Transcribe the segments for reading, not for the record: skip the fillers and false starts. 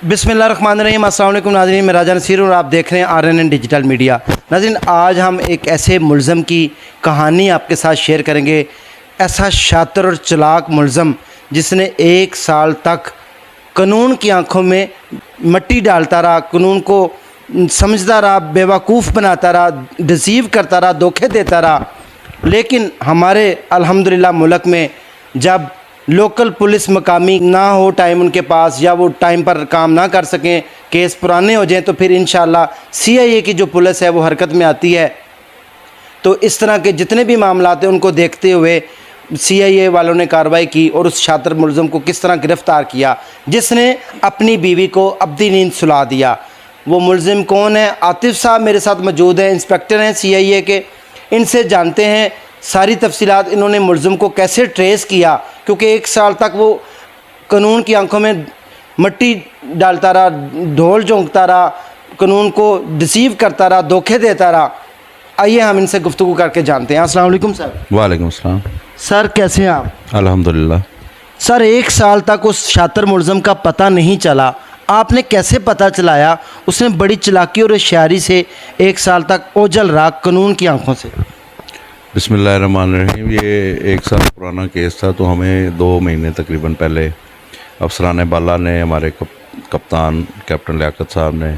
बिस्मिल्लाहिर्रहमानिर्रहीम। अस्सलाम वालेकुम नाज़रीन, मैं राजा नसीर और आप देख रहे हैं RNN डिजिटल मीडिया। नाज़रीन, आज हम एक ऐसे मुलज़म की कहानी आपके साथ शेयर करेंगे। ऐसा शातिर और चालाक मुलज़म जिसने 1 साल तक कानून की आंखों में मट्टी डालता रहा, कानून को समझता रहा, बेवकूफ़ बनाता रहा, डिसीव करता रहा, धोखे देता रहा। लेकिन हमारे अल्हम्दुलिल्लाह मुल्क में जब लोकल पुलिस मकामी ना हो टाइम उनके पास, या वो टाइम पर काम ना कर सकें, केस पुराने हो जाएं, तो फिर इंशाअल्लाह CIA की जो पुलिस है वो हरकत में आती है। तो इस तरह के जितने भी मामलात हैं उनको देखते हुए CIA वालों ने कार्रवाई की और उस शातिर मुलज़म को किस तरह गिरफ़्तार किया जिसने अपनी बीवी को अब्दी नींद सुला दिया। वो मुलज़िम कौन है? आतिफ़ साहब मेरे साथ मौजूद हैं, इंस्पेक्टर हैं CIA के। इनसे जानते हैं सारी तफसीलात, इन्होंने मुलज़िम को कैसे ट्रेस किया, क्योंकि 1 साल तक वो कानून की आंखों में मट्टी डालता रहा, ढोल झोंकता रहा, कानून को डिसीव करता रहा, धोखे देता रहा। आइए हम इनसे गुफ्तगू करके जानते हैं। अस्सलाम वालेकुम सर। वालेकुम अस्सलाम। सर कैसे हैं आप? अल्हम्दुलिल्लाह। सर 1 साल तक उस शातिर मुलज़म का पता नहीं चला, आपने कैसे पता चलाया? उसने बड़ी चालाकी और होशियारी से 1 साल तक ओझल रहा कानून की आंखों से। बिस्मिल्लाहिर्रहमानिर्रहीम। ये 1 साल पुराना केस था, तो हमें 2 महीने तकरीबन पहले अफसरान बाला ने, हमारे कप्तान कैप्टन लियाकत साहब ने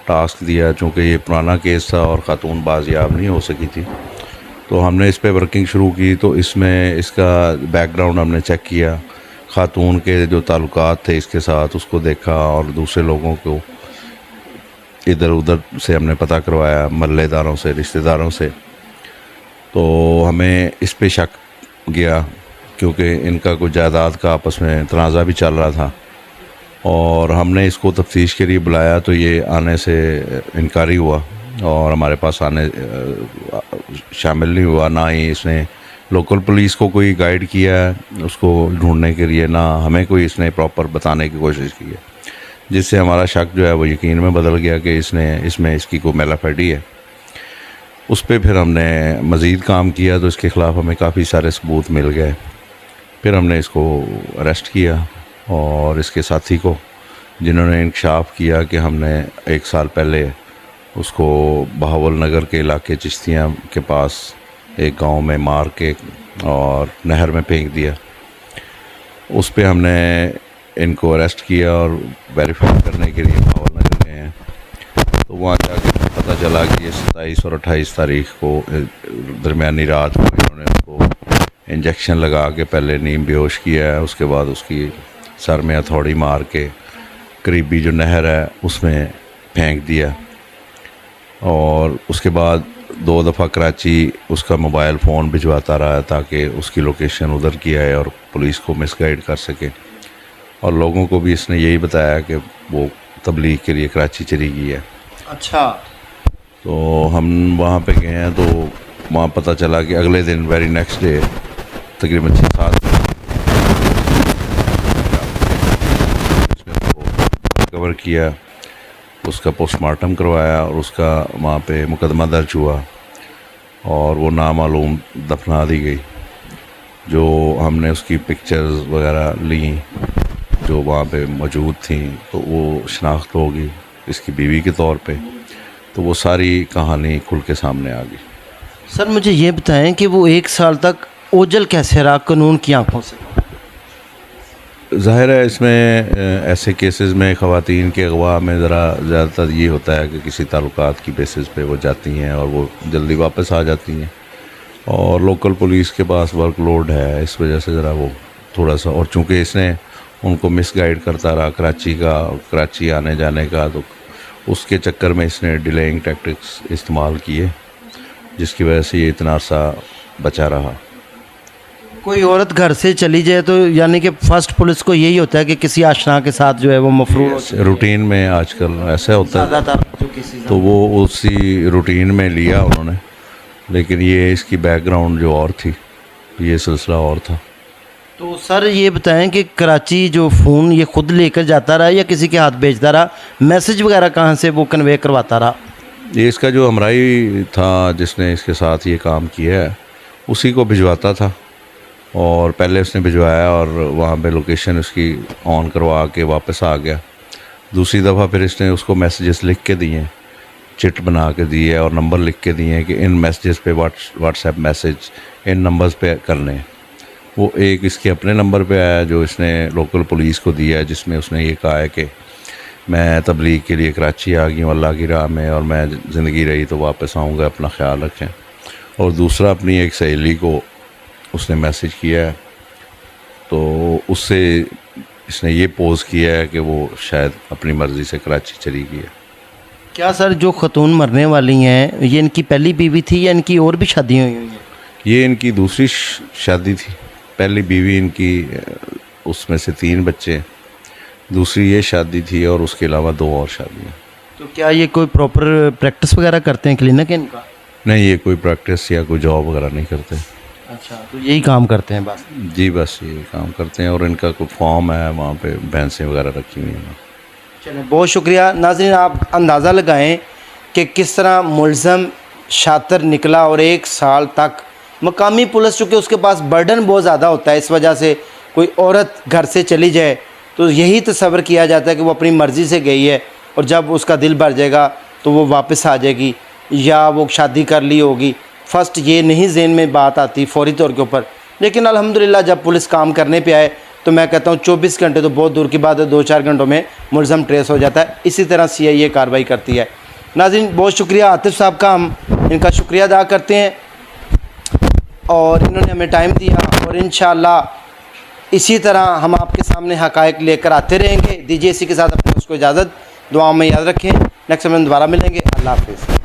टास्क दिया। चूँकि ये पुराना केस था और ख़ातून बाजियाब नहीं हो सकी थी, तो हमने इस पे वर्किंग शुरू की। तो इसमें इसका बैकग्राउंड हमने चेक किया, ख़ातून के जो ताल्लुकात थे इसके साथ उसको देखा, और दूसरे लोगों को इधर उधर से हमने पता करवाया, महल्लेदारों से, रिश्तेदारों से। तो हमें इस पे शक गया, क्योंकि इनका कुछ जायदाद का आपस में तनाज़ा भी चल रहा था, और हमने इसको तफ्तीश के लिए बुलाया। तो ये आने से इनकारी हुआ और हमारे पास आने शामिल नहीं हुआ। ना ही इसने लोकल पुलिस को कोई गाइड किया है उसको ढूंढने के लिए, ना हमें कोई इसने प्रॉपर बताने की कोशिश की है, जिससे हमारा शक जो है वो यकीन में बदल गया कि इसमें इसकी कोई मेलाफेडी है। उस पर फिर हमने मज़ीद काम किया, तो इसके ख़िलाफ़ हमें काफ़ी सारे सबूत मिल गए। फिर हमने इसको अरेस्ट किया, और इसके साथी को, जिन्होंने इंकशाफ किया कि हमने 1 साल पहले उसको बहावल नगर के इलाके चिश्तियाँ के पास एक गांव में मार के और नहर में फेंक दिया। उस पे हमने इनको अरेस्ट किया और वेरीफाई करने के लिए बहावल नगर गए हैं। तो वहाँ जाके पता चला कि ये 27 और 28 तारीख को दरमियानी रात को इन्होंने उसको इंजेक्शन लगा के पहले नीम बेहोश किया है, उसके बाद उसकी सर में हथौड़ी मार के करीबी जो नहर है उसमें फेंक दिया। और उसके बाद 2 दफ़ा कराची उसका मोबाइल फ़ोन भिजवाता रहा ताकि उसकी लोकेशन उधर की आए और पुलिस को मिसगाइड कर सके। और लोगों को भी इसने यही बताया कि वो तबलीग के लिए कराची चली गई है। अच्छा। तो हम वहाँ पे गए हैं, तो वहाँ पता चला कि अगले दिन वेरी नेक्स्ट डे तकरीबन 6-7 कवर किया, उसका पोस्टमार्टम करवाया, और उसका वहाँ पे मुकदमा दर्ज हुआ और वो नामालूम दफना दी गई। जो हमने उसकी पिक्चर्स वगैरह ली जो वहाँ पे मौजूद थी, तो वो शनाख्त होगी इसकी बीवी के तौर पे। तो वो सारी कहानी खुल के सामने आ गई। सर मुझे ये बताएं कि वो 1 साल तक ओझल कैसे रहा कानून की आंखों से? ज़ाहिर है इसमें ऐसे केसेस में ख़वातीन के अगवा में ज़रा ज़्यादातर ये होता है कि किसी ताल्लुकात की बेसिस पे वो जाती हैं और वो जल्दी वापस आ जाती हैं, और लोकल पुलिस के पास वर्कलोड है, इस वजह से ज़रा वो थोड़ा सा, और चूँकि इसने उनको मिसगाइड करता रहा कराची आने जाने का, तो उसके चक्कर में इसने डिलेइंग टैक्टिक्स इस्तेमाल किए, जिसकी वजह से ये इतना सा बचा रहा। कोई औरत घर से चली जाए तो यानी कि फर्स्ट पुलिस को यही होता है कि किसी आशना के साथ जो है वो मफरूर हो जाए। रूटीन में आजकल ऐसा होता है, ज़्यादातर जो किसी तो वो उसी रूटीन में लिया उन्होंने। लेकिन ये इसकी बैकग्राउंड जो और थी, ये सिलसिला और था। तो सर ये बताएं कि कराची जो फ़ोन ये ख़ुद लेकर जाता रहा या किसी के हाथ भेजता रहा? मैसेज वगैरह कहाँ से वो कन्वे करवाता रहा? ये इसका जो हमराई था जिसने इसके साथ ये काम किया है, उसी को भिजवाता था, और पहले उसने भिजवाया और वहाँ पे लोकेशन उसकी ऑन करवा के वापस आ गया। दूसरी दफ़ा फिर इसने उसको मैसेजेस लिख के दिए, चिट बना के दिए और नंबर लिख के दिए कि इन मैसेजेस पे व्हाट्सएप मैसेज इन नंबर्स पे करने हैं। वो एक इसके अपने नंबर पे आया जो इसने लोकल पुलिस को दिया है, जिसमें उसने ये कहा है कि मैं तबलीग के लिए कराची आ गई हूँ अल्लाह की राह में, और मैं ज़िंदगी रही तो वापस आऊँगा, अपना ख्याल रखें। और दूसरा अपनी एक सहेली को उसने मैसेज किया है, तो उससे इसने ये पोज़ किया है कि वो शायद अपनी मर्ज़ी से कराची चली गई है। क्या सर जो खतून मरने वाली हैं ये इनकी पहली बीवी थी या इनकी और भी शादी हुई हुई हैं? ये इनकी दूसरी शादी थी। पहली बीवी इनकी, उसमें से 3 बच्चे, दूसरी ये शादी थी और उसके अलावा 2 और शादियाँ। तो क्या ये कोई प्रॉपर प्रैक्टिस वगैरह करते हैं क्लिनिक इनका? नहीं, ये कोई प्रैक्टिस या कोई जॉब वगैरह नहीं करते। अच्छा, तो यही काम करते हैं बस? जी बस ये काम करते हैं, और इनका कोई फॉर्म है वहाँ पे, भैंसें वगैरह रखी हुई हैं। चलिए बहुत शुक्रिया। नाज़रीन, आप अंदाज़ा लगाएं कि किस तरह मुलज़म शातिर निकला और 1 साल तक मकामी पुलिस, चूँकि उसके पास बर्डन बहुत ज़्यादा होता है, इस वजह से कोई औरत घर से चली जाए तो यही तसव्वुर किया जाता है कि वो अपनी मर्ज़ी से गई है और जब उसका दिल भर जाएगा तो वो वापस आ जाएगी या वो शादी कर ली होगी। फ़र्स्ट ये नहीं ज़हन में बात आती फ़ौरी तौर के ऊपर, लेकिन अल्हम्दुलिल्लाह जब पुलिस काम करने पे आए तो मैं कहता हूँ 24 घंटे तो बहुत दूर की बात है, 2-4 घंटों में मुलज़म ट्रेस हो जाता है। इसी तरह CIA कार्रवाई करती है। नाज़रीन बहुत शुक्रिया आतिफ़ साहब का, हम इनका शुक्रिया अदा करते हैं और इन्होंने हमें टाइम दिया, और इंशाअल्लाह इसी तरह हम आपके सामने हक़ाइक़ लेकर आते रहेंगे। दीजिए इसी के साथ अपने उसको इजाज़त, दुआओं में याद रखें। नेक्स्ट टाइम दोबारा मिलेंगे। अल्लाह हाफ़िज़।